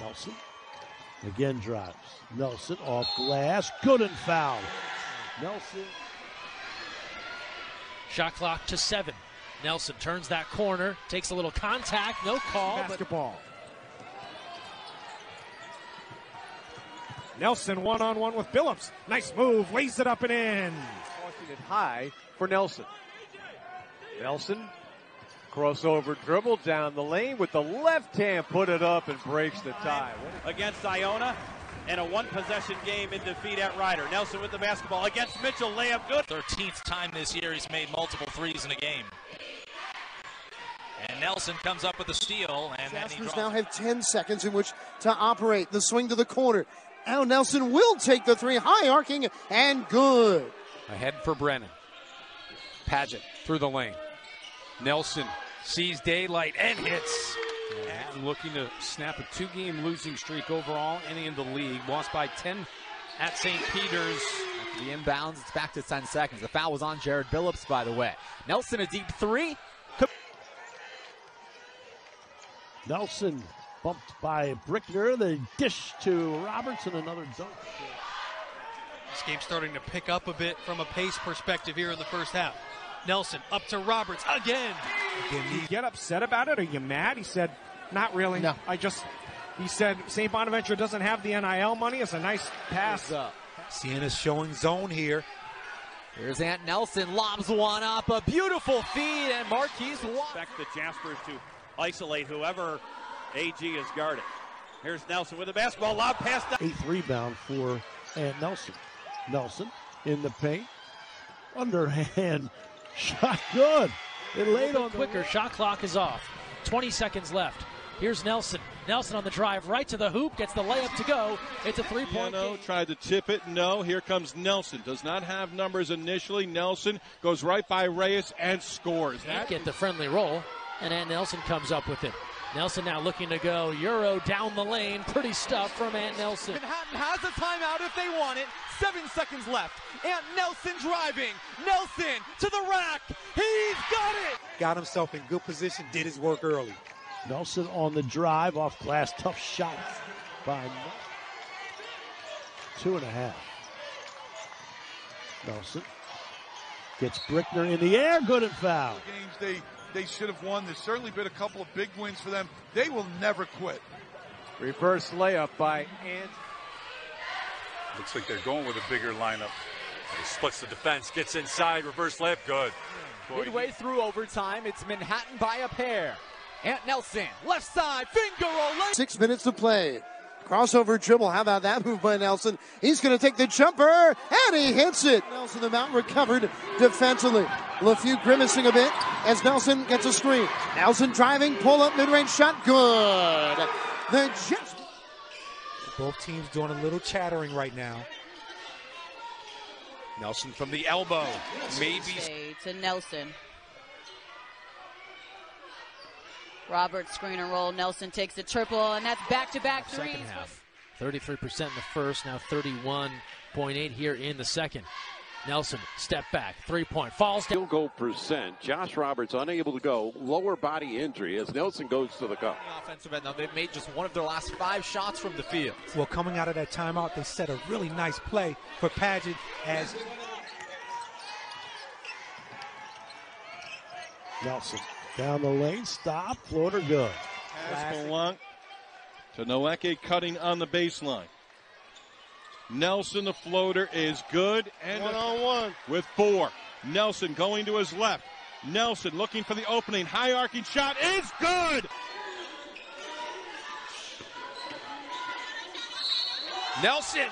Nelson again drives. Nelson off glass. Good and foul. Nelson. Shot clock to 7. Nelson turns that corner, takes a little contact, no call. Basketball. Nelson one-on-one with Billups. Nice move, lays it up and in. Watching it high for Nelson. Nelson, crossover dribble down the lane with the left hand, put it up and breaks the tie. Against Iona, and a one-possession game in defeat at Ryder. Nelson with the basketball against Mitchell, layup good. 13th time this year he's made multiple threes in a game. And Nelson comes up with a steal. And Jaspers now have 10 seconds in which to operate. The swing to the corner. Now Nelson will take the three, high arcing and good. Ahead for Brennan. Paget through the lane. Nelson sees daylight and hits. And looking to snap a 2-game losing streak overall, any in the league. Lost by 10 at St. Peter's. After the inbounds, it's back to 10 seconds. The foul was on Jared Billups, by the way. Nelson a deep three. Nelson bumped by Brickner. The dish to Roberts and another dunk. This game's starting to pick up a bit from a pace perspective here in the first half. Nelson up to Roberts again. Did you get upset about it? Are you mad? He said, not really. No. He said St. Bonaventure doesn't have the NIL money. It's a nice pass. Siena's showing zone here. Here's Ant Nelson, lobs one up, a beautiful feed, and Marquise Expect the Jaspers to isolate whoever AG is guarding. Here's Nelson with the basketball, lob pass down. 8th rebound for Ant Nelson. Nelson in the paint. Underhand shot good. It laid on quicker. Shot clock is off. 20 seconds left. Here's Nelson. Nelson on the drive right to the hoop. Gets the layup to go. It's a three-point game. Tried to tip it. No. Here comes Nelson. Does not have numbers initially. Nelson goes right by Reyes and scores. Can't get the friendly roll. And Ant Nelson comes up with it. Nelson now looking to go Euro down the lane. Pretty stuff from Ant Nelson. Manhattan has a timeout if they want it. 7 seconds left. Ant Nelson driving. Nelson to the rack. He's got it. Got himself in good position, did his work early. Nelson on the drive, off glass, tough shot by 2.5. Nelson gets Brickner in the air, good and foul. Games they should have won. There's certainly been a couple of big wins for them. They will never quit. Reverse layup by Ant. Looks like they're going with a bigger lineup. He splits the defense, gets inside, reverse layup, good. Midway through overtime, it's Manhattan by a pair. Ant Nelson, left side, finger roll. 6 minutes to play. Crossover dribble. How about that move by Nelson? He's going to take the jumper, and he hits it. Nelson, the mountain recovered defensively. LeFew grimacing a bit as Nelson gets a screen. Nelson driving, pull up, mid-range shot, good. The Jets. Both teams doing a little chattering right now. Nelson from the elbow. Maybe. To Nelson. Roberts screen and roll. Nelson takes the triple, and that's back-to-back threes. Second half. 33% in the first, now 31.8 here in the second. Nelson, step back, 3-point, falls down. Field goal percent. Josh Roberts unable to go. Lower body injury as Nelson goes to the cup. Offensive end. Now they've made just one of their last 5 shots from the field. Well, coming out of that timeout, they set a really nice play for Paget as Nelson down the lane, stop, floater good. Pass to Noeke, cutting on the baseline. Nelson, the floater is good. And one-on-one with 4. Nelson going to his left. Nelson looking for the opening. High arcing shot is good. Nelson.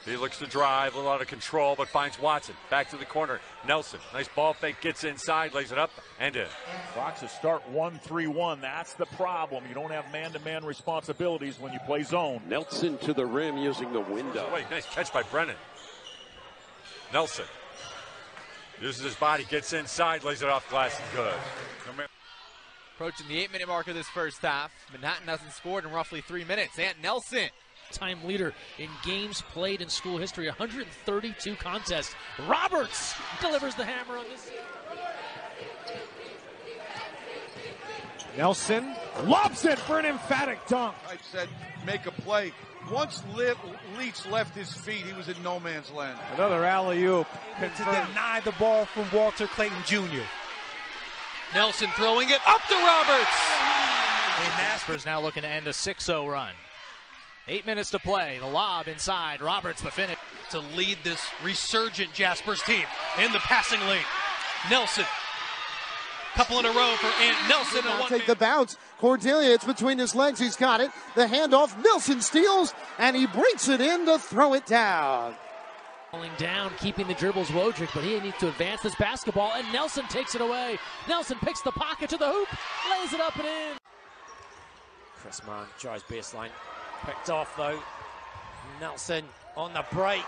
He looks to drive, a little out of control, but finds Watson. Back to the corner. Nelson, nice ball fake, gets inside, lays it up, and in. Foxes start 1-3-1. That's the problem. You don't have man-to-man responsibilities when you play zone. Nelson to the rim using the window. Wait, nice catch by Brennan. Nelson uses his body, gets inside, lays it off glass, and good. Approaching the 8-minute mark of this first half. Manhattan hasn't scored in roughly 3 minutes. Ant Nelson. Time leader in games played in school history, 132 contests. Roberts delivers the hammer on this. Nelson lobs it for an emphatic dunk. I said make a play. Once Leach left his feet, he was in no man's land. Another alley-oop. To deny the ball from Walter Clayton Jr. Nelson throwing it up to Roberts. And Jaspers now looking to end a 6-0 run. 8 minutes to play. The lob inside. Roberts the finish. To lead this resurgent Jaspers team in the passing lane. Nelson. Couple in a row for Ant Nelson. Now take the bounce. Cordelia, it's between his legs. He's got it. The handoff. Nelson steals, and he breaks it in to throw it down. Falling down, keeping the dribbles Wojcik, but he needs to advance this basketball, and Nelson takes it away. Nelson picks the pocket to the hoop, lays it up and in. Chris Mann tries baseline. Picked off, though. Nelson on the break.